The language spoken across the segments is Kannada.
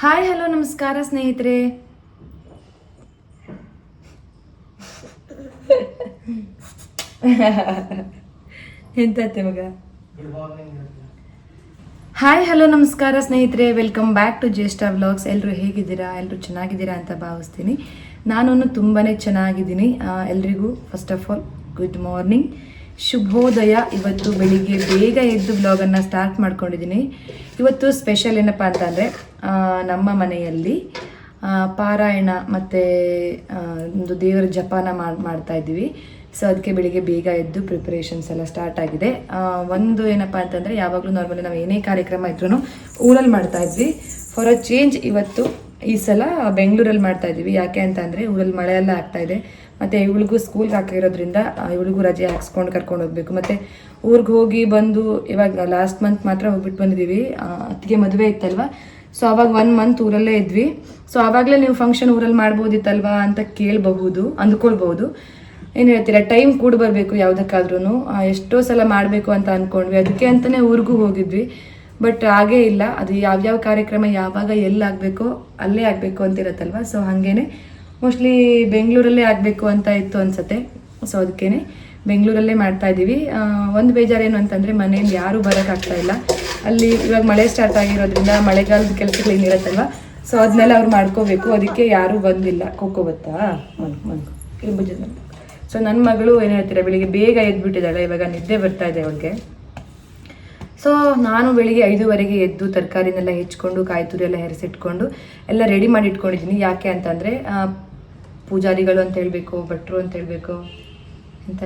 ಹಾಯ್ ಹಲೋ ನಮಸ್ಕಾರ ಸ್ನೇಹಿತರೆ. ಎಂತತ್ತೆ ಮಗ. ಹಾಯ್ ಹಲೋ ನಮಸ್ಕಾರ ಸ್ನೇಹಿತರೆ, welcome back to Jyeshtha vlogs. ಎಲ್ಲರೂ ಹೇಗಿದ್ದೀರಾ? ಎಲ್ಲರೂ ಚೆನ್ನಾಗಿದ್ದೀರಾ ಅಂತ ಭಾವಿಸ್ತೀನಿ. ನಾನು ತುಂಬಾ ಚೆನ್ನಾಗಿದ್ದೀನಿ. ಎಲ್ರಿಗೂ first of all good morning, ಶುಭೋದಯ. ಇವತ್ತು ಬೆಳಿಗ್ಗೆ ಬೇಗ ಎದ್ದು ಬ್ಲಾಗನ್ನು ಸ್ಟಾರ್ಟ್ ಮಾಡ್ಕೊಂಡಿದ್ದೀನಿ. ಇವತ್ತು ಸ್ಪೆಷಲ್ ಏನಪ್ಪ ಅಂತಂದರೆ, ನಮ್ಮ ಮನೆಯಲ್ಲಿ ಪಾರಾಯಣ ಮತ್ತು ಒಂದು ದೇವರ ಜಪಾನ ಮಾಡ್ತಾ ಇದ್ದೀವಿ. ಸೊ ಅದಕ್ಕೆ ಬೆಳಿಗ್ಗೆ ಬೇಗ ಎದ್ದು ಪ್ರಿಪ್ರೇಷನ್ಸ್ ಎಲ್ಲ ಸ್ಟಾರ್ಟ್ ಆಗಿದೆ. ಒಂದು ಏನಪ್ಪ ಅಂತಂದರೆ, ಯಾವಾಗಲೂ ನಾರ್ಮಲಿ ನಾವು ಏನೇ ಕಾರ್ಯಕ್ರಮ ಇದ್ರೂ ಊರಲ್ಲಿ ಮಾಡ್ತಾ ಇದ್ವಿ. ಫಾರ್ ಅ ಚೇಂಜ್ ಇವತ್ತು ಈ ಸಲ ಬೆಂಗಳೂರಲ್ಲಿ ಮಾಡ್ತಾ ಇದ್ದೀವಿ. ಯಾಕೆ ಅಂತಂದರೆ ಊರಲ್ಲಿ ಮಳೆ ಎಲ್ಲ ಆಗ್ತಾ ಇದೆ, ಮತ್ತು ಇವಳಿಗೂ ಸ್ಕೂಲ್ಗೆ ಹಾಕಿರೋದ್ರಿಂದ ಇವಳಿಗೂ ರಜೆ ಹಾಕ್ಸ್ಕೊಂಡು ಕರ್ಕೊಂಡು ಹೋಗಬೇಕು. ಮತ್ತು ಊರಿಗೆ ಹೋಗಿ ಬಂದು ಇವಾಗ ಲಾಸ್ಟ್ ಮಂತ್ ಮಾತ್ರ ಹೋಗ್ಬಿಟ್ಟು ಬಂದಿದ್ದೀವಿ. ಅತ್ತಿಗೆ ಮದುವೆ ಇತ್ತಲ್ವ, ಸೊ ಆವಾಗ 1 ಮಂತ್ ಊರಲ್ಲೇ ಇದ್ವಿ. ಸೊ ಆವಾಗಲೇ ನೀವು ಫಂಕ್ಷನ್ ಊರಲ್ಲಿ ಮಾಡ್ಬೋದಿತ್ತಲ್ವಾ ಅಂತ ಅಂದ್ಕೊಳ್ಬೋದು. ಏನು ಹೇಳ್ತೀರಾ, ಟೈಮ್ ಕೂಡ ಬರಬೇಕು ಯಾವುದಕ್ಕಾದ್ರೂ. ಎಷ್ಟೋ ಸಲ ಮಾಡಬೇಕು ಅಂತ ಅಂದ್ಕೊಂಡ್ವಿ, ಅದಕ್ಕೆ ಅಂತಲೇ ಊರಿಗೂ ಹೋಗಿದ್ವಿ. ಬಟ್ ಹಾಗೇ ಇಲ್ಲ, ಅದು ಯಾವ್ಯಾವ ಕಾರ್ಯಕ್ರಮ ಯಾವಾಗ ಎಲ್ಲಿ ಆಗಬೇಕೋ ಅಲ್ಲೇ ಆಗಬೇಕು ಅಂತಿರತ್ತಲ್ವ. ಸೊ ಹಾಗೇನೆ ಮೋಸ್ಟ್ಲಿ ಬೆಂಗಳೂರಲ್ಲೇ ಆಗಬೇಕು ಅಂತ ಇತ್ತು ಅನ್ಸುತ್ತೆ. ಸೊ ಅದಕ್ಕೇ ಬೆಂಗಳೂರಲ್ಲೇ ಮಾಡ್ತಾ ಇದ್ದೀವಿ. ಒಂದು ಬೇಜಾರೇನು ಅಂತಂದರೆ, ಮನೆಯಿಂದ ಯಾರೂ ಬರೋಕ್ಕಾಗ್ತಾ ಇಲ್ಲ. ಅಲ್ಲಿ ಇವಾಗ ಮಳೆ ಸ್ಟಾರ್ಟ್ ಆಗಿರೋದ್ರಿಂದ ಮಳೆಗಾಲದ ಕೆಲಸಗಳು ಏನಿರುತ್ತಲ್ವ, ಸೊ ಅದನ್ನೆಲ್ಲ ಅವ್ರು ಮಾಡ್ಕೋಬೇಕು. ಅದಕ್ಕೆ ಯಾರೂ ಬಂದಿಲ್ಲ. ಬತ್ತಾ ಭುಜದ. ಸೊ ನನ್ನ ಮಗಳು ಏನು ಹೇಳ್ತೀರಾ, ಬೆಳಿಗ್ಗೆ ಬೇಗ ಎದ್ಬಿಟ್ಟಿದ್ದಾಳೆ. ಇವಾಗ ನಿದ್ದೆ ಬರ್ತಾ ಇದೆ ಅವಳಿಗೆ. ಸೊ ನಾನು ಬೆಳಿಗ್ಗೆ 5:30 ಎದ್ದು ತರಕಾರಿನೆಲ್ಲ ಹೆಚ್ಕೊಂಡು, ಕಾಯಿ ತುರಿ ಎಲ್ಲ ಹೆರೆಸಿಟ್ಕೊಂಡು ಎಲ್ಲ ರೆಡಿ ಮಾಡಿ ಇಟ್ಕೊಂಡಿದ್ದೀನಿ. ಯಾಕೆ ಅಂತಂದರೆ, ಪೂಜಾರಿಗಳು ಅಂತ ಹೇಳಬೇಕು, ಭಟ್ರು ಅಂತ ಹೇಳಬೇಕು, ಅಂತ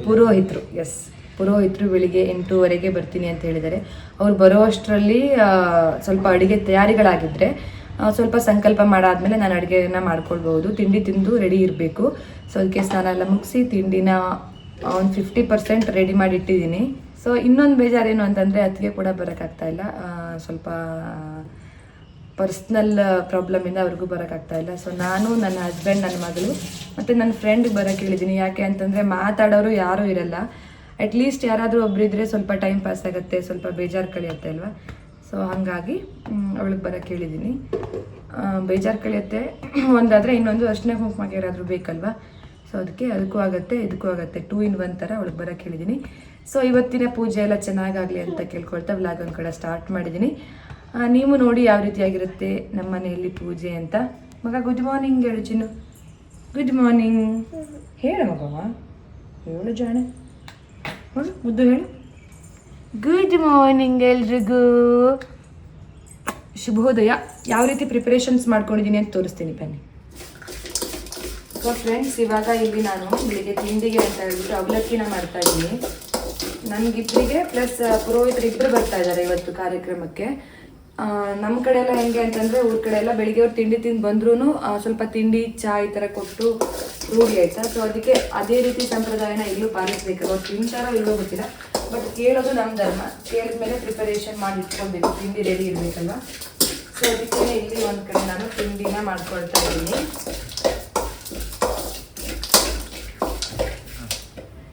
ಪುರೋಹಿತರು. ಎಸ್, ಪುರೋಹಿತರು ಬೆಳಿಗ್ಗೆ 8:30 ಬರ್ತೀನಿ ಅಂತ ಹೇಳಿದ್ದಾರೆ. ಅವ್ರು ಬರೋ ಅಷ್ಟರಲ್ಲಿ ಸ್ವಲ್ಪ ಅಡುಗೆ ತಯಾರಿಗಳಾಗಿದ್ದರೆ ಸ್ವಲ್ಪ ಸಂಕಲ್ಪ ಮಾಡಾದ್ಮೇಲೆ ನಾನು ಅಡುಗೆನ ಮಾಡ್ಕೊಳ್ಬೋದು. ತಿಂಡಿ ತಿಂದು ರೆಡಿ ಇರಬೇಕು. ಸೊ ಅದಕ್ಕೆ ಸ್ನಾನ ಎಲ್ಲ ಮುಗಿಸಿ ತಿಂಡಿನ ಒಂದು 50% ರೆಡಿ ಮಾಡಿ ಇಟ್ಟಿದ್ದೀನಿ. ಸೊ ಇನ್ನೊಂದು ಬೇಜಾರೇನು ಅಂತಂದರೆ, ಅತ್ತಿಗೆ ಕೂಡ ಬರೋಕ್ಕಾಗ್ತಾ ಇಲ್ಲ. ಸ್ವಲ್ಪ ಪರ್ಸ್ನಲ್ ಪ್ರಾಬ್ಲಮಿಂದ ಅವ್ರಿಗೂ ಬರೋಕ್ಕಾಗ್ತಾ ಇಲ್ಲ. ಸೊ ನಾನು, ನನ್ನ ಹಸ್ಬೆಂಡ್, ನನ್ನ ಮಗಳು ಮತ್ತು ನನ್ನ ಫ್ರೆಂಡ್ಗೆ ಬರೋಕ್ಕೆ ಹೇಳಿದ್ದೀನಿ. ಯಾಕೆ ಅಂತಂದರೆ, ಮಾತಾಡೋರು ಯಾರೂ ಇರಲ್ಲ. ಅಟ್ಲೀಸ್ಟ್ ಯಾರಾದರೂ ಒಬ್ಬರಿದ್ದರೆ ಸ್ವಲ್ಪ ಟೈಮ್ ಪಾಸ್ ಆಗುತ್ತೆ, ಸ್ವಲ್ಪ ಬೇಜಾರು ಕಳಿಯುತ್ತೆ ಅಲ್ವಾ. ಸೊ ಹಾಗಾಗಿ ಅವಳಿಗೆ ಬರೋಕ್ಕೆ ಹೇಳಿದ್ದೀನಿ. ಬೇಜಾರು ಕಳಿಯುತ್ತೆ ಒಂದಾದರೆ, ಇನ್ನೊಂದು ಅರ್ಶಿನ ಕುಂಕುಮಕ್ಕೆ ಯಾರಾದರೂ ಬೇಕಲ್ವಾ. ಸೊ ಅದಕ್ಕೂ ಆಗುತ್ತೆ, ಇದಕ್ಕೂ ಆಗುತ್ತೆ. 2 in 1 ಥರ ಅವಳಿಗೆ ಬರೋಕ್ಕೆ ಹೇಳಿದ್ದೀನಿ. ಸೊ ಇವತ್ತಿನ ಪೂಜೆ ಎಲ್ಲ ಚೆನ್ನಾಗಾಗಲಿ ಅಂತ ಕೇಳ್ಕೊಳ್ತಾ ವ್ಲಾಗ್ ಒಂದು ಕಡೆ ಸ್ಟಾರ್ಟ್ ಮಾಡಿದ್ದೀನಿ. ನೀವು ನೋಡಿ ಯಾವ ರೀತಿಯಾಗಿರುತ್ತೆ ನಮ್ಮ ಮನೆಯಲ್ಲಿ ಪೂಜೆ ಅಂತ. ಮಗ ಗುಡ್ ಮಾರ್ನಿಂಗ್ ಹೇಳು ಚಿನ್ನು. ಗುಡ್ ಮಾರ್ನಿಂಗ್ ಹೇಳು ಮಗಮ್ಮ, ಹೇಳು ಜಾಣೆ, ಮುದ್ದು ಹೇಳು. ಗುಡ್ ಮಾರ್ನಿಂಗ್ ಎಲ್ರಿಗೂ, ಶುಭೋದಯ. ಯಾವ ರೀತಿ ಪ್ರಿಪರೇಷನ್ಸ್ ಮಾಡ್ಕೊಂಡಿದ್ದೀನಿ ಅಂತ ತೋರಿಸ್ತೀನಿ ಬನ್ನಿ. ಸೊ ಫ್ರೆಂಡ್ಸ್, ಇವಾಗ ಇಲ್ಲಿ ನಾನು ಬೆಳಿಗ್ಗೆ ತಿಂಡಿಗೆ ಅಂತ ಹೇಳ್ಬಿಟ್ಟು ಅವಲಕ್ಕಿನ ಮಾಡ್ತಾ ಇದ್ದೀನಿ. ನನಗಿಬ್ಬರಿಗೆ ಪ್ಲಸ್ ಪುರೋಹಿತರು ಇಬ್ಬರು ಬರ್ತಾ ಇದ್ದಾರೆ ಇವತ್ತು ಕಾರ್ಯಕ್ರಮಕ್ಕೆ. ನಮ್ಮ ಕಡೆ ಎಲ್ಲ ಹೆಂಗೆ ಅಂತಂದರೆ, ಊರ ಕಡೆ ಎಲ್ಲ ಬೆಳಿಗ್ಗೆ ಅವ್ರು ತಿಂಡಿ ತಿಂದು ಬಂದ್ರೂ ಸ್ವಲ್ಪ ತಿಂಡಿ ಚಹಾ ಈ ಥರ ಕೊಟ್ಟು ರೂಢಿ ಆಯ್ತಾ. ಸೊ ಅದಕ್ಕೆ ಅದೇ ರೀತಿ ಸಂಪ್ರದಾಯನ ಇಲ್ಲೂ ಪಾಲಿಸ್ಬೇಕು. ಅವ್ರು ತಿಂತಾರೋ ಇಲ್ಲೋ ಗೊತ್ತಿಲ್ಲ, ಬಟ್ ಕೇಳೋದು ನಮ್ಮ ಧರ್ಮ. ಕೇಳಿದ್ಮೇಲೆ ಪ್ರಿಪರೇಷನ್ ಮಾಡಿ ಇಟ್ಕೊಳ್ಬೇಕು, ತಿಂಡಿ ರೆಡಿ ಇರಬೇಕಲ್ವ. ಸೊ ಅದಕ್ಕೆ ಇಲ್ಲಿ ಒಂದು ಕಡೆ ನಾನು ತಿಂಡಿನ ಮಾಡ್ಕೊಳ್ತಾ ಇದ್ದೀನಿ.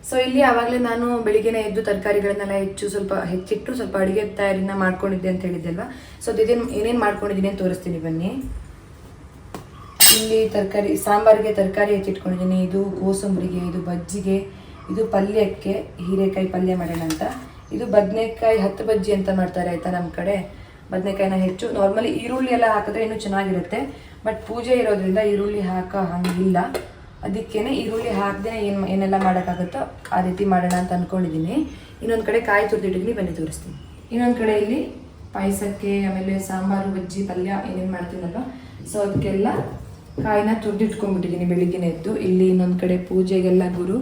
ಸೊ ಇಲ್ಲಿ ಆವಾಗಲೇ ನಾನು ಬೆಳಿಗ್ಗೆನೇ ಎದ್ದು ತರಕಾರಿಗಳನ್ನೆಲ್ಲ ಹೆಚ್ಚಿಟ್ಟು ಸ್ವಲ್ಪ ಅಡುಗೆ ತಯಾರಿನ ಮಾಡ್ಕೊಂಡಿದ್ದೆ ಅಂತ ಹೇಳಿದ್ದೆ ಅಲ್ವಾ. ಸೊ ಏನೇನು ಮಾಡ್ಕೊಂಡಿದ್ದೀನಿ ಅಂತ ತೋರಿಸ್ತೀನಿ ಬನ್ನಿ. ಇಲ್ಲಿ ಸಾಂಬಾರಿಗೆ ತರಕಾರಿ ಹೆಚ್ಚಿಟ್ಕೊಂಡಿದ್ದೀನಿ. ಇದು ಕೋಸಂಬರಿಗೆ, ಇದು ಬಜ್ಜಿಗೆ, ಇದು ಪಲ್ಯಕ್ಕೆ ಹೀರೆಕಾಯಿ ಪಲ್ಯ ಮಾಡೋಣ ಅಂತ. ಇದು ಬದನೆಕಾಯಿ 10 ಬಜ್ಜಿ ಅಂತ ಮಾಡ್ತಾರೆ ಆಯಿತಾ ನಮ್ಮ ಕಡೆ. ಬದನೆಕಾಯಿನ ಹೆಚ್ಚು ನಾರ್ಮಲಿ ಈರುಳ್ಳಿ ಎಲ್ಲ ಹಾಕಿದ್ರೆ ಇನ್ನೂ ಚೆನ್ನಾಗಿರುತ್ತೆ. ಬಟ್ ಪೂಜೆ ಇರೋದ್ರಿಂದ ಈರುಳ್ಳಿ ಹಾಕೋ ಹಂಗಿಲ್ಲ. ಅದಕ್ಕೇನೆ ಈರುಳ್ಳಿ ಹಾಕದೆ ಏನೆಲ್ಲ ಮಾಡೋಕ್ಕಾಗುತ್ತೋ ಆ ರೀತಿ ಮಾಡೋಣ ಅಂತ ಅಂದ್ಕೊಂಡಿದ್ದೀನಿ. ಇನ್ನೊಂದು ಕಡೆ ಕಾಯಿ ತುರಿದಿಟ್ಟಿದ್ದೀನಿ, ಬನ್ನಿ ತೋರಿಸ್ತೀನಿ. ಇನ್ನೊಂದು ಕಡೆ ಇಲ್ಲಿ ಪಾಯಸಕ್ಕೆ, ಆಮೇಲೆ ಸಾಂಬಾರು, ಬಜ್ಜಿ, ಪಲ್ಯ ಏನೇನು ಮಾಡ್ತೀನಲ್ವ, ಸೊ ಅದಕ್ಕೆಲ್ಲ ಕಾಯಿನ ತುರಿದಿಟ್ಕೊಂಡ್ಬಿಟ್ಟಿದ್ದೀನಿ ಬೆಳಿಗ್ಗೆನೇ ಎದ್ದು. ಇಲ್ಲಿ ಇನ್ನೊಂದು ಕಡೆ ಪೂಜೆಗೆಲ್ಲ ಗುರು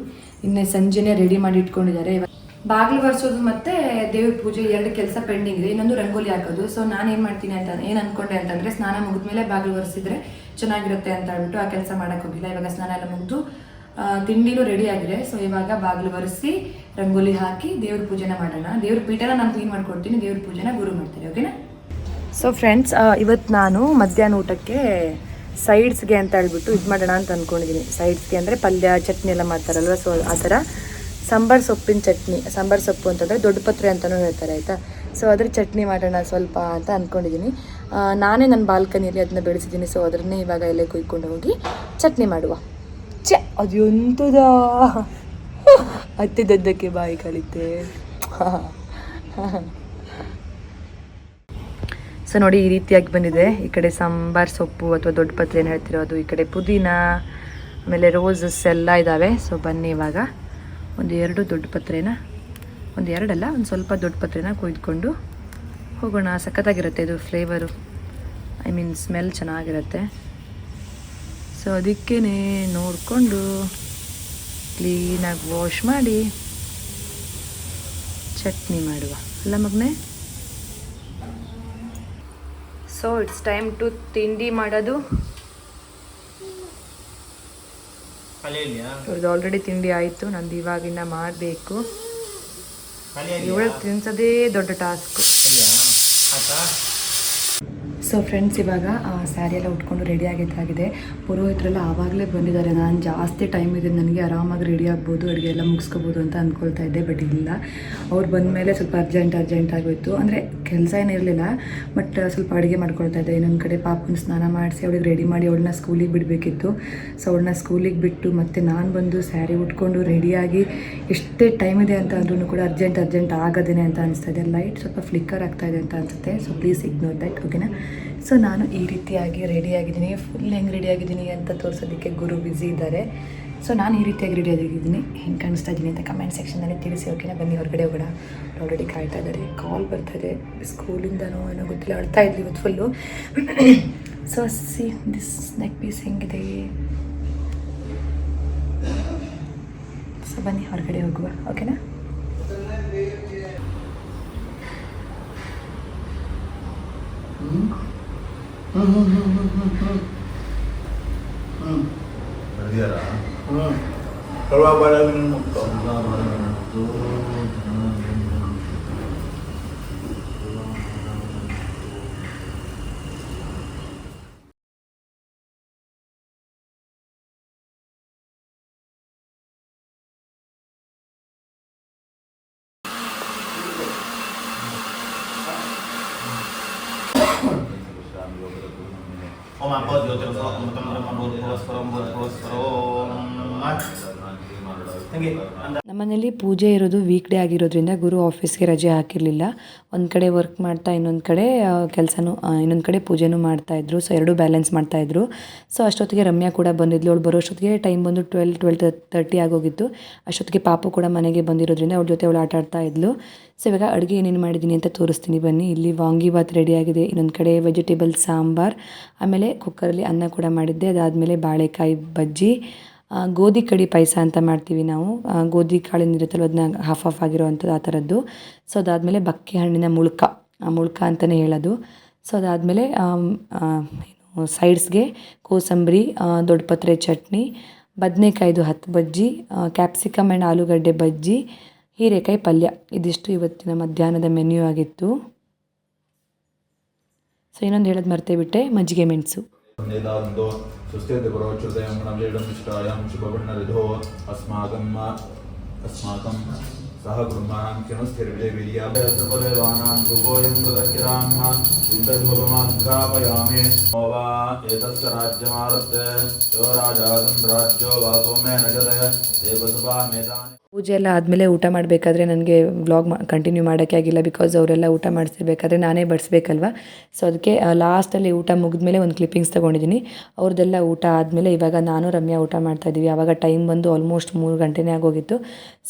ಇನ್ನೇ ಸಂಜೆನೇ ರೆಡಿ ಮಾಡಿ ಇಟ್ಕೊಂಡಿದ್ದಾರೆ. ಬಾಗಿಲು ಬರ್ಸೋದು ಮತ್ತು ದೇವ್ರ ಪೂಜೆ 2 ಕೆಲಸ ಪೆಂಡಿಂಗ್ ಇದೆ. ಇನ್ನೊಂದು ರಂಗೋಲಿ ಹಾಕೋದು. ಸೊ ನಾನು ಏನು ಮಾಡ್ತೀನಿ ಅಂತ ಏನು ಅಂದ್ಕೊಂಡೆ ಅಂತಂದರೆ, ಸ್ನಾನ ಮುಗಿದ್ಮೇಲೆ ಬಾಗಿಲು ಬರ್ಸಿದ್ರೆ ಚೆನ್ನಾಗಿರುತ್ತೆ ಅಂತ ಹೇಳ್ಬಿಟ್ಟು ಆ ಕೆಲಸ ಮಾಡೋಕ್ಕೆ ಹೋಗಿಲ್ಲ. ಇವಾಗ ಸ್ನಾನ ಎಲ್ಲ ಮುಗಿದು ತಿಂಡಿನೂ ರೆಡಿ ಆಗಿದೆ. ಸೊ ಇವಾಗ ಬಾಗಿಲು ಬರೆಸಿ ರಂಗೋಲಿ ಹಾಕಿ ದೇವ್ರ ಪೂಜೆನ ಮಾಡೋಣ. ದೇವ್ರ ಪೀಠನ ನಾನು ಕ್ಲೀನ್ ಮಾಡ್ಕೊಡ್ತೀನಿ, ದೇವ್ರ ಪೂಜೆನ ಗುರು ಮಾಡ್ತೀನಿ, ಓಕೆನಾ. ಸೊ ಫ್ರೆಂಡ್ಸ್, ಇವತ್ತು ನಾನು ಮಧ್ಯಾಹ್ನ ಊಟಕ್ಕೆ ಸೈಡ್ಸ್ಗೆ ಅಂತ ಹೇಳ್ಬಿಟ್ಟು ಇದು ಮಾಡೋಣ ಅಂತ ಅಂದ್ಕೊಂಡಿದ್ದೀನಿ. ಸೈಡ್ಸ್ಗೆ ಅಂದರೆ ಪಲ್ಯ, ಚಟ್ನಿ ಎಲ್ಲ ಮಾಡ್ತಾರಲ್ವ, ಸೊ ಆ ಥರ ಸಾಂಬಾರು ಸೊಪ್ಪಿನ ಚಟ್ನಿ. ಸಾಂಬಾರು ಸೊಪ್ಪು ಅಂತಂದರೆ ದೊಡ್ಡ ಪತ್ರೆ ಅಂತಲೂ ಹೇಳ್ತಾರೆ ಆಯಿತಾ. ಸೊ ಅದ್ರ ಚಟ್ನಿ ಮಾಡೋಣ ಸ್ವಲ್ಪ ಅಂತ ಅಂದ್ಕೊಂಡಿದ್ದೀನಿ. ನಾನೇ ನನ್ನ ಬಾಲ್ಕನಿಯಲ್ಲಿ ಅದನ್ನ ಬೆಳೆಸಿದ್ದೀನಿ. ಸೊ ಅದನ್ನೇ ಇವಾಗ ಎಲೆ ಕುಯ್ಕೊಂಡು ಹೋಗಿ ಚಟ್ನಿ ಮಾಡುವ. ಅದು ಎಂಥದ ಅತ್ತಿದ್ದಕ್ಕೆ ಬಾಯಿ ಕಳಿತೆ. ಸೊ ನೋಡಿ ಈ ರೀತಿಯಾಗಿ ಬಂದಿದೆ. ಈ ಕಡೆ ಸಾಂಬಾರ್ ಸೊಪ್ಪು ಅಥವಾ ದೊಡ್ಡ ಪತ್ರೆ ಏನು ಹೇಳ್ತಿರೋ ಅದು, ಈ ಕಡೆ ಪುದೀನ, ಆಮೇಲೆ ರೋಸಸ್ ಎಲ್ಲ ಇದ್ದಾವೆ. ಸೊ ಬನ್ನಿ ಇವಾಗ ಒಂದು 2 ದೊಡ್ಡ ಪತ್ರೆನ, ಒಂದು 2 ಅಲ್ಲ, ಒಂದು ಸ್ವಲ್ಪ ದೊಡ್ಡ ಪತ್ರೆನ ಕೊಯ್ದುಕೊಂಡು ಹೋಗೋಣ. ಸಖತ್ತಾಗಿರುತ್ತೆ ಇದು ಫ್ಲೇವರು, ಐ ಮೀನ್ ಸ್ಮೆಲ್ ಚೆನ್ನಾಗಿರುತ್ತೆ. ಸೊ ಅದಕ್ಕೇ ನೋಡಿಕೊಂಡು ಕ್ಲೀನಾಗಿ ವಾಶ್ ಮಾಡಿ ಚಟ್ನಿ ಮಾಡುವ ಅಲ್ಲ ಮಗನೇ. ಸೊ ಇಟ್ಸ್ ಟೈಮ್ ಟು ತಿಂಡಿ ಮಾಡೋದು. ಇವ್ರದ್ದು ಆಲ್ರೆಡಿ ತಿಂಡಿ ಆಯಿತು, ನಂದು ಇವಾಗಿನ ಮಾಡಬೇಕು. ಇವಳಿಗೆ ತಿನ್ಸೋದೇ ದೊಡ್ಡ ಟಾಸ್ಕು. ಸೊ ಫ್ರೆಂಡ್ಸ್, ಇವಾಗ ಸ್ಯಾರಿ ಎಲ್ಲ ಉಟ್ಕೊಂಡು ರೆಡಿ ಆಗಿದ್ದಾಗಿದೆ. ಪುರೋಹಿತರೆಲ್ಲ ಆವಾಗಲೇ ಬಂದಿದ್ದಾರೆ. ನಾನು ಜಾಸ್ತಿ ಟೈಮ್ ಇದೆ, ನನಗೆ ಆರಾಮಾಗಿ ರೆಡಿ ಆಗ್ಬೋದು, ಅಡುಗೆ ಎಲ್ಲ ಮುಗಿಸ್ಕೋಬೋದು ಅಂತ ಅಂದ್ಕೊಳ್ತಾ ಇದ್ದೆ. ಬಟ್ ಇಲ್ಲ, ಅವ್ರು ಬಂದ ಮೇಲೆ ಸ್ವಲ್ಪ ಅರ್ಜೆಂಟ್ ಆಗೋಯಿತು. ಅಂದರೆ ಕೆಲಸ ಏನಿರಲಿಲ್ಲ, ಬಟ್ ಸ್ವಲ್ಪ ಅಡುಗೆ ಮಾಡ್ಕೊಳ್ತಾ ಇದ್ದೆ. ಇನ್ನೊಂದು ಕಡೆ ಪಾಪನ ಸ್ನಾನ ಮಾಡಿಸಿ ಅವಳಿಗೆ ರೆಡಿ ಮಾಡಿ ಅವಳನ್ನ ಸ್ಕೂಲಿಗೆ ಬಿಡಬೇಕಿತ್ತು. ಸೊ ಅವಳನ್ನ ಸ್ಕೂಲಿಗೆ ಬಿಟ್ಟು ಮತ್ತೆ ನಾನು ಬಂದು ಸ್ಯಾರಿ ಉಟ್ಕೊಂಡು ರೆಡಿಯಾಗಿ ಎಷ್ಟೇ ಟೈಮ್ ಇದೆ ಅಂತ ಅಂದ್ರೂ ಕೂಡ ಅರ್ಜೆಂಟ್ ಆಗೋದೇನೆ ಅಂತ ಅನಿಸ್ತಾ ಇದೆ. ಲೈಟ್ ಸ್ವಲ್ಪ ಫ್ಲಿಕ್ಕರ್ ಆಗ್ತಾ ಇದೆ ಅಂತ ಅನಿಸುತ್ತೆ. ಸೊ ಪ್ಲೀಸ್ ಇಗ್ನೋರ್ ದಟ್, ಓಕೆನಾ. ಸೊ ನಾನು ಈ ರೀತಿಯಾಗಿ ರೆಡಿಯಾಗಿದ್ದೀನಿ. ಫುಲ್ ಹೆಂಗೆ ರೆಡಿಯಾಗಿದ್ದೀನಿ ಅಂತ ತೋರಿಸೋದಕ್ಕೆ ಗುರು ಬ್ಯುಸಿ ಇದ್ದಾರೆ. ಸೊ ನಾನು ಈ ರೀತಿಯಾಗಿ ರೆಡಿಯಾಗಿದ್ದೀನಿ. ಹೆಂಗೆ ಕಾಣಿಸ್ತಾ ಇದ್ದೀನಿ ಅಂತ ಕಮೆಂಟ್ ಸೆಕ್ಷನಲ್ಲಿ ತಿಳಿಸಿ, ಓಕೆನಾ. ಬನ್ನಿ ಹೊರಗಡೆ ಹೋಗೋಣ. ಆಲ್ರೆಡಿ ಕಾಯ್ತಾ ಇದ್ದಾರೆ, ಕಾಲ್ ಬರ್ತಾ ಇದೆ ಸ್ಕೂಲಿಂದನೋ ಏನೋ ಗೊತ್ತಿಲ್ಲ, ಅಳ್ತಾ ಇದ್ವಿ ಇವತ್ತು full. So see this neck piece ಹೆಂಗಿದೆ. ಸೊ ಬನ್ನಿ ಹೊರಗಡೆ ಹೋಗುವ, ಓಕೆನಾ. ನಮ್ಮನೇಲಿ ಪೂಜೆ ಇರೋದು ವೀಕ್ ಡೇ ಆಗಿರೋದ್ರಿಂದ ಗುರು ಆಫೀಸ್ಗೆ ರಜೆ ಹಾಕಿರಲಿಲ್ಲ. ಒಂದು ಕಡೆ ವರ್ಕ್ ಮಾಡ್ತಾ ಇನ್ನೊಂದು ಕಡೆ ಕೆಲಸನೂ, ಇನ್ನೊಂದು ಕಡೆ ಪೂಜೆನೂ ಮಾಡ್ತಾಯಿದ್ರು. ಸೊ 2 ಬ್ಯಾಲೆನ್ಸ್ ಮಾಡ್ತಾಯಿದ್ರು. ಸೊ ಅಷ್ಟೊತ್ತಿಗೆ ರಮ್ಯಾ ಕೂಡ ಬಂದಿದ್ಲು. ಅವಳು ಬರೋಷ್ಟೊತ್ತಿಗೆ ಟೈಮ್ ಬಂದು 12:30 ಆಗೋಗಿತ್ತು. ಅಷ್ಟೊತ್ತಿಗೆ ಪಾಪು ಕೂಡ ಮನೆಗೆ ಬಂದಿರೋದ್ರಿಂದ ಅವ್ರ ಜೊತೆ ಅವಳು ಆಟ ಆಡ್ತಾ ಇದ್ಲು. ಸೊ ಇವಾಗ ಅಡುಗೆ ಏನೇನು ಮಾಡಿದ್ದೀನಿ ಅಂತ ತೋರಿಸ್ತೀನಿ ಬನ್ನಿ. ಇಲ್ಲಿ ವಾಂಗಿಬಾತ್ ರೆಡಿಯಾಗಿದೆ, ಇನ್ನೊಂದು ಕಡೆ ವೆಜಿಟೇಬಲ್ ಸಾಂಬಾರ್, ಆಮೇಲೆ ಕುಕ್ಕರಲ್ಲಿ ಅನ್ನ ಕೂಡ ಮಾಡಿದ್ದೆ. ಅದಾದಮೇಲೆ ಬಾಳೆಕಾಯಿ ಬಜ್ಜಿ, ಗೋಧಿ ಕಡಿ ಪಾಯಸ ಅಂತ ಮಾಡ್ತೀವಿ ನಾವು. ಗೋಧಿ ಕಾಳಿನ ಇರುತ್ತಲ್ಲ, ಅದನ್ನ ಹಾಫ್ ಆಗಿರೋವಂಥದ್ದು ಆ ಥರದ್ದು. ಸೊ ಅದಾದಮೇಲೆ ಬಕ್ಕೆ ಹಣ್ಣಿನ ಮುಳ್ಕ ಅಂತಲೇ ಹೇಳೋದು. ಸೊ ಅದಾದಮೇಲೆ ಸೈಡ್ಸ್ಗೆ ಕೋಸಂಬರಿ, ದೊಡ್ಡ ಪತ್ರೆ ಚಟ್ನಿ, ಬದನೆಕಾಯ್ದು 10 ಬಜ್ಜಿ, ಕ್ಯಾಪ್ಸಿಕಮ್ ಆ್ಯಂಡ್ ಆಲೂಗಡ್ಡೆ ಬಜ್ಜಿ, ಹೀರೆಕಾಯಿ ಪಲ್ಯ. ಇದಿಷ್ಟು ಇವತ್ತಿನ ಮಧ್ಯಾಹ್ನದ ಮೆನ್ಯೂ ಆಗಿತ್ತು. ಸೊ ಇನ್ನೊಂದು ಹೇಳೋದು ಮರ್ತೇ ಬಿಟ್ಟೆ, ಮಜ್ಜಿಗೆ ಮೆಣಸು. ಸಹ ಬ್ರಹ್ಮಾಣಂ ಕ್ಷಣಸ್ಥಿರವಿದೆ ವೀರ್ಯಾಭ್ಯಾಸಫಲೇವಾನಾಂ ಭುಗೋಯಂ ಮೃದಕಿರಾಮ ಇಂದ್ರಮುಪಮಾಘ್ರಾಪಯಾಮಿ ಓವಾ ಏತಸ್ಯ ರಾಜ್ಯಮಾರತ್ತೆ ಯೋ ರಾಜಾದಂ ರಾಜ್ಯೋ ವಾತೋ ಮೇ ನಜತೆ ದೇವಸುಭಾ ಮೇಧಾನಿ. ಪೂಜೆ ಎಲ್ಲ ಆದಮೇಲೆ ಊಟ ಮಾಡಬೇಕಾದ್ರೆ ನನಗೆ ವ್ಲಾಗ್ ಕಂಟಿನ್ಯೂ ಮಾಡೋಕ್ಕೆ ಆಗಿಲ್ಲ. ಬಿಕಾಸ್ ಅವರೆಲ್ಲ ಊಟ ಮಾಡಿಸಿರ್ಬೇಕಾದ್ರೆ ನಾನೇ ಬಡಿಸ್ಬೇಕಲ್ವ. ಸೊ ಅದಕ್ಕೆ ಲಾಸ್ಟಲ್ಲಿ ಊಟ ಮುಗಿದ್ಮೇಲೆ ಒಂದು ಕ್ಲಿಪ್ಪಿಂಗ್ಸ್ ತೊಗೊಂಡಿದ್ದೀನಿ. ಅವ್ರದ್ದೆಲ್ಲ ಊಟ ಆದಮೇಲೆ ಇವಾಗ ನಾನು ರಮ್ಯಾ ಊಟ ಮಾಡ್ತಾಯಿದ್ದೀವಿ. ಆವಾಗ ಟೈಮ್ ಬಂದು ಆಲ್ಮೋಸ್ಟ್ 3 ಗಂಟೆನೇ ಆಗೋಗಿತ್ತು.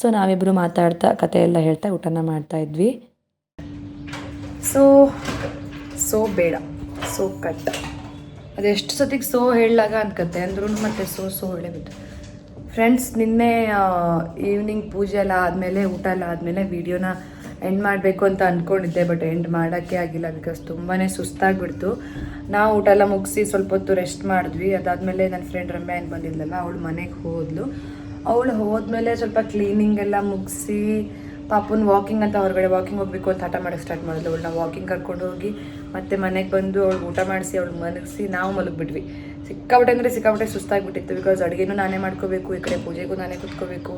ಸೊ ನಾವಿಬ್ಬರು ಮಾತಾಡ್ತಾ ಕತೆ ಎಲ್ಲ ಹೇಳ್ತಾ ಊಟನ ಮಾಡ್ತಾಯಿದ್ವಿ. ಸೊ ಬೇಡ, ಸೊ ಕಟ್ಟ, ಅದೆಷ್ಟು ಸತಿಗೆ ಹೇಳಲಾಗ ಅನ್ಕತ್ತೆ ಅಂದ್ರೂ ಮತ್ತೆ ಸೊ ಹೇಳೇಬಿಟ್ಟು. ಫ್ರೆಂಡ್ಸ್, ನಿನ್ನೆ ಈವ್ನಿಂಗ್ ಪೂಜೆ ಎಲ್ಲ ಆದಮೇಲೆ ಊಟ ಎಲ್ಲ ಆದಮೇಲೆ ವೀಡಿಯೋನ ಎಂಡ್ ಮಾಡಬೇಕು ಅಂತ ಅಂದ್ಕೊಂಡಿದ್ದೆ. ಬಟ್ ಎಂಡ್ ಮಾಡೋಕ್ಕೆ ಆಗಿಲ್ಲ, ಬಿಕಾಸ್ ತುಂಬಾ ಸುಸ್ತಾಗಿಬಿಡ್ತು. ನಾವು ಊಟ ಎಲ್ಲ ಮುಗಿಸಿ ಸ್ವಲ್ಪ ಹೊತ್ತು ರೆಸ್ಟ್ ಮಾಡಿದ್ವಿ. ಅದಾದಮೇಲೆ ನನ್ನ ಫ್ರೆಂಡ್ ರಮ್ಯಾ ಏನು ಬಂದಿದ್ಲಲ್ಲ, ಅವಳು ಮನೆಗೆ ಹೋದ್ಲು. ಅವಳು ಹೋದ್ಮೇಲೆ ಸ್ವಲ್ಪ ಕ್ಲೀನಿಂಗ್ ಎಲ್ಲ ಮುಗಿಸಿ ಪಾಪುನ ವಾಕಿಂಗ್ ಅಂತ ಹೊರಗಡೆ ವಾಕಿಂಗ್ ಹೋಗಬೇಕು ಅಂತ ಹಠ ಮಾಡೋಕ್ಕೆ ಸ್ಟಾರ್ಟ್ ಮಾಡಿದ್ಲು. ಅವಳನ್ನ ವಾಕಿಂಗ್ ಕರ್ಕೊಂಡು ಹೋಗಿ ಮತ್ತೆ ಮನೆಗೆ ಬಂದು ಅವಳು ಊಟ ಮಾಡಿಸಿ ಅವಳು ಮಲಗಿಸಿ ನಾವು ಮಲಗಿಬಿಟ್ವಿ. ಸಿಕ್ಕಾಪಟ್ಟೆ ಸುಸ್ತಾಗಿಬಿಟ್ಟಿತ್ತು. ಬಿಕಾಸ್ ಅಡುಗೆನೂ ನಾನೇ ಮಾಡ್ಕೋಬೇಕು, ಈ ಕಡೆ ಪೂಜೆಗೂ ನಾನೇ ಕೂತ್ಕೋಬೇಕು.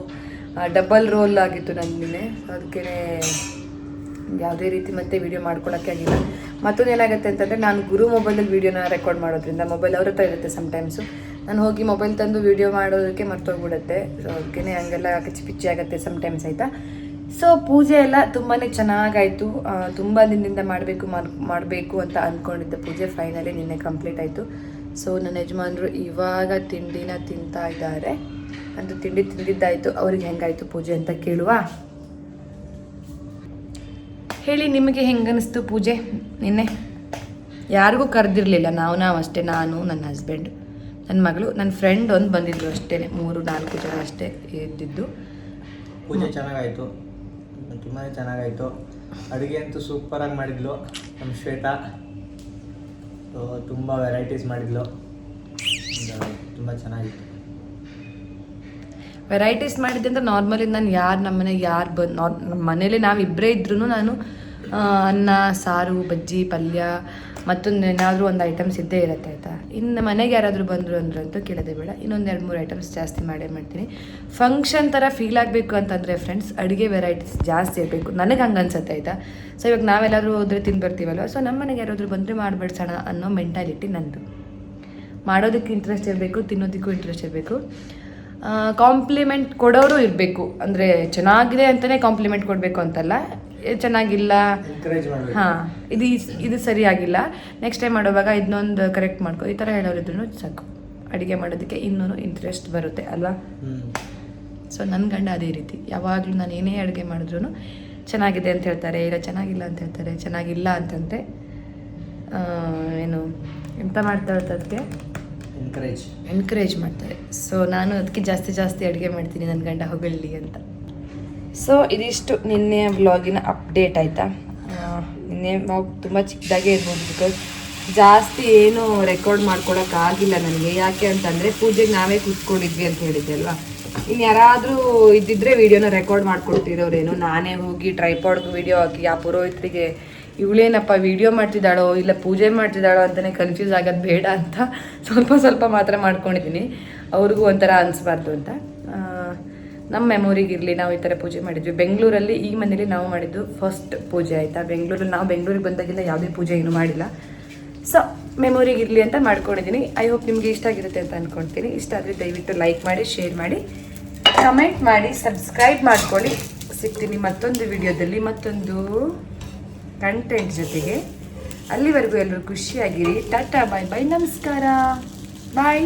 ಡಬಲ್ ರೋಲ್ ಆಗಿತ್ತು ನನಗೆ. ಅದಕ್ಕೇ ಯಾವುದೇ ರೀತಿ ಮತ್ತೆ ವಿಡಿಯೋ ಮಾಡ್ಕೊಳಕ್ಕೆ ಆಗಿಲ್ಲ. ಮತ್ತೊಂದು ಏನಾಗುತ್ತೆ ಅಂತಂದರೆ ನಾನು ಗುರು ಮೊಬೈಲಲ್ಲಿ ವೀಡಿಯೋನ ರೆಕಾರ್ಡ್ ಮಾಡೋದ್ರಿಂದ ಮೊಬೈಲ್ ಅವ್ರ ಹತ್ರ ಇರುತ್ತೆ ಸಮ್ಟೈಮ್ಸು. ನಾನು ಹೋಗಿ ಮೊಬೈಲ್ ತಂದು ವೀಡಿಯೋ ಮಾಡೋದಕ್ಕೆ ಮರ್ತೋಗ್ಬಿಡುತ್ತೆ. ಸೊ ಅದಕ್ಕೆ ಹಂಗೆಲ್ಲ ಕಿಚ್ಚಿ ಪಿಚ್ಚಿ ಆಗುತ್ತೆ ಸಮ್ಟೈಮ್ಸ್ ಆಯಿತಾ. ಸೊ ಪೂಜೆ ಎಲ್ಲ ತುಂಬಾ ಚೆನ್ನಾಗಾಯಿತು. ತುಂಬ ದಿನದಿಂದ ಮಾಡಬೇಕು ಅಂತ ಅಂದ್ಕೊಂಡಿದ್ದ ಪೂಜೆ ಫೈನಲಿ ನಿನ್ನೆ ಕಂಪ್ಲೀಟ್ ಆಯಿತು. ಸೊ ನನ್ನ ಯಜಮಾನರು ಇವಾಗ ತಿಂಡಿನ ತಿಂತಾ ಇದ್ದಾರೆ. ಅದು ತಿಂಡಿ ತಿಂದಿದ್ದಾಯಿತು. ಅವ್ರಿಗೆ ಹೆಂಗಾಯಿತು ಪೂಜೆ ಅಂತ ಕೇಳುವ. ಹೇಳಿ, ನಿಮಗೆ ಹೆಂಗನಿಸ್ತು ಪೂಜೆ ನಿನ್ನೆ? ಯಾರಿಗೂ ಕರೆದಿರಲಿಲ್ಲ, ನಾವು ಅಷ್ಟೇ, ನಾನು ನನ್ನ ಹಸ್ಬೆಂಡ್, ನನ್ನ ಮಗಳು, ನನ್ನ ಫ್ರೆಂಡ್ ಒಂದು ಬಂದಿದ್ರು ಅಷ್ಟೇ. 3-4 ಜನ ಅಷ್ಟೇ ಇದ್ದಿದ್ದು. ಪೂಜೆ ಚೆನ್ನಾಗಾಯಿತು, ತುಂಬಾ ಚೆನ್ನಾಗಾಯಿತು. ಅಡುಗೆ ಅಂತೂ ಸೂಪರಾಗಿ ಮಾಡಿದ್ಲು ನಮ್ಮ ಶ್ವೇತಾ. ತುಂಬ ವೆರೈಟೀಸ್ ಮಾಡಿದ್ಲು, ತುಂಬ ಚೆನ್ನಾಗಿತ್ತು. ವೆರೈಟೀಸ್ ಮಾಡಿದ್ದೆ ಅಂತ ನಾರ್ಮಲಿ ನಾನು ನಮ್ಮ ಮನೆಗೆ ನಮ್ಮ ಮನೇಲಿ ನಾವಿಬ್ಬರೇ ಇದ್ರೂ ನಾನು ಅನ್ನ, ಸಾರು, ಬಜ್ಜಿ, ಪಲ್ಯ ಮತ್ತೊಂದು ಏನಾದರೂ ಒಂದು ಐಟಮ್ಸ್ ಇದ್ದೇ ಇರುತ್ತೆ ಆಯಿತಾ. ಇನ್ನು ಮನೆಗೆ ಯಾರಾದರೂ ಬಂದರು ಅಂದ್ರಂತೂ ಕೇಳೋದೇ ಬೇಡ, ಇನ್ನೊಂದು 2-3 ಐಟಮ್ಸ್ ಜಾಸ್ತಿ ಮಾಡೇ ಮಾಡ್ತೀನಿ. ಫಂಕ್ಷನ್ ಥರ ಫೀಲ್ ಆಗಬೇಕು ಅಂತಂದರೆ ಫ್ರೆಂಡ್ಸ್, ಅಡುಗೆ ವೆರೈಟೀಸ್ ಜಾಸ್ತಿ ಇರಬೇಕು, ನನಗೆ ಹಂಗೆ ಅನ್ಸುತ್ತೆ ಆಯಿತಾ. ಸೊ ಇವಾಗ ನಾವೆಲ್ಲರೂ ಹೋದರೆ ತಿಂದು ಬರ್ತೀವಲ್ವ, ಸೊ ನಮ್ಮ ಮನೆಗೆ ಯಾರಾದರೂ ಬಂದರೆ ಮಾಡಿಬಿಡ್ಸೋಣ ಅನ್ನೋ ಮೆಂಟಾಲಿಟಿ ನಂದು. ಮಾಡೋದಕ್ಕೆ ಇಂಟ್ರೆಸ್ಟ್ ಇರಬೇಕು, ತಿನ್ನೋದಕ್ಕೂ ಇಂಟ್ರೆಸ್ಟ್ ಇರಬೇಕು. ಕಾಂಪ್ಲಿಮೆಂಟ್ ಕೊಡೋರು ಇರಬೇಕು. ಅಂದರೆ ಚೆನ್ನಾಗಿದೆ ಅಂತಲೇ ಕಾಂಪ್ಲಿಮೆಂಟ್ ಕೊಡಬೇಕು ಅಂತಲ್ಲ, ಚೆನ್ನಾಗಿಲ್ಲ, ಎನ್ಕರೇಜ್ ಮಾಡಬೇಕು. ಹಾಂ ಇದು ಸರಿಯಾಗಿಲ್ಲ, ನೆಕ್ಸ್ಟ್ ಟೈಮ್ ಮಾಡುವಾಗ ಇದನ್ನೊಂದು ಕರೆಕ್ಟ್ ಮಾಡ್ಕೊ, ಈ ಥರ ಹೇಳೋರಿದ್ರು ಸಾಕು. ಅಡುಗೆ ಮಾಡೋದಕ್ಕೆ ಇನ್ನೂ ಇಂಟ್ರೆಸ್ಟ್ ಬರುತ್ತೆ ಅಲ್ವಾ. ಸೊ ನನ್ನ ಗಂಡ ಅದೇ ರೀತಿ, ಯಾವಾಗಲೂ ನಾನು ಏನೇ ಅಡುಗೆ ಮಾಡಿದ್ರು ಚೆನ್ನಾಗಿದೆ ಅಂತ ಹೇಳ್ತಾರೆ, ಇಲ್ಲ ಚೆನ್ನಾಗಿಲ್ಲ ಅಂತ ಹೇಳ್ತಾರೆ. ಚೆನ್ನಾಗಿಲ್ಲ ಅಂತಂದರೆ ಏನು ಎಂತ ಮಾಡ್ತಾ ಅದಕ್ಕೆ ಎನ್ಕರೇಜ್ ಮಾಡ್ತಾರೆ. ಸೊ ನಾನು ಅದಕ್ಕೆ ಜಾಸ್ತಿ ಅಡುಗೆ ಮಾಡ್ತೀನಿ, ನನ್ನ ಗಂಡ ಹೊಗಳ್ಳಿ ಅಂತ. ಸೊ ಇದಿಷ್ಟು ನಿನ್ನೆ ವ್ಲಾಗಿನ ಅಪ್ಡೇಟ್ ಆಯಿತಾ. ನಿನ್ನೆ ವ್ಲಾಗ್ ತುಂಬ ಚಿಕ್ಕದಾಗೇ ಇರ್ಬೋದು, ಬಿಕಾಸ್ ಜಾಸ್ತಿ ಏನು ರೆಕಾರ್ಡ್ ಮಾಡ್ಕೊಳಕ್ಕಾಗಿಲ್ಲ ನನಗೆ. ಯಾಕೆ ಅಂತಂದರೆ ಪೂಜೆಗೆ ನಾವೇ ಕೂತ್ಕೊಂಡಿದ್ವಿ ಅಂತ ಹೇಳಿದ್ದೆ ಅಲ್ವಾ. ಇನ್ನು ಯಾರಾದರೂ ಇದ್ದಿದ್ರೆ ವೀಡಿಯೋನ ರೆಕಾರ್ಡ್ ಮಾಡ್ಕೊಡ್ತಿರೋರೇನು, ನಾನೇ ಹೋಗಿ ಟ್ರೈಪಾಡ್ಗೆ ವೀಡಿಯೋ ಹಾಕಿ ಆ ಪುರೋಹಿತರಿಗೆ ಇವಳೇನಪ್ಪ ವೀಡಿಯೋ ಮಾಡ್ತಿದ್ದಾಳೋ ಇಲ್ಲ ಪೂಜೆ ಮಾಡ್ತಿದ್ದಾಳೋ ಅಂತಲೇ ಕನ್ಫ್ಯೂಸ್ ಆಗೋದು ಬೇಡ ಅಂತ ಸ್ವಲ್ಪ ಮಾತ್ರ ಮಾಡ್ಕೊಂಡಿದ್ದೀನಿ, ಅವ್ರಿಗೂ ಒಂಥರ ಅನಿಸ್ಬಾರ್ದು ಅಂತ. ನಮ್ಮ ಮೆಮೊರಿಗಿರಲಿ, ನಾವು ಈ ಥರ ಪೂಜೆ ಮಾಡಿದ್ವಿ ಬೆಂಗಳೂರಲ್ಲಿ. ಈ ಮನೇಲಿ ನಾವು ಮಾಡಿದ್ದು ಫಸ್ಟ್ ಪೂಜೆ ಆಯಿತಾ. ಬೆಂಗಳೂರಿಗೆ ಬಂದಾಗಿಂದ ಯಾವುದೇ ಪೂಜೆ ಏನೂ ಮಾಡಿಲ್ಲ. ಸೊ ಮೆಮೊರಿಗಿರಲಿ ಅಂತ ಮಾಡ್ಕೊಂಡಿದ್ದೀನಿ. ಐ ಹೋಪ್ ನಿಮಗೆ ಇಷ್ಟ ಆಗಿರುತ್ತೆ ಅಂತ ಅಂದ್ಕೊಳ್ತೀನಿ. ಇಷ್ಟ ಆದರೆ ದಯವಿಟ್ಟು ಲೈಕ್ ಮಾಡಿ, ಶೇರ್ ಮಾಡಿ, ಕಮೆಂಟ್ ಮಾಡಿ, ಸಬ್ಸ್ಕ್ರೈಬ್ ಮಾಡ್ಕೊಳ್ಳಿ. ಸಿಗ್ತೀನಿ ಮತ್ತೊಂದು ವಿಡಿಯೋದಲ್ಲಿ ಮತ್ತೊಂದು ಕಂಟೆಂಟ್ ಜೊತೆಗೆ. ಅಲ್ಲಿವರೆಗೂ ಎಲ್ಲರೂ ಖುಷಿಯಾಗಿರಿ. ಟಾಟಾ, ಬಾಯ್ ಬಾಯ್, ನಮಸ್ಕಾರ, ಬಾಯ್.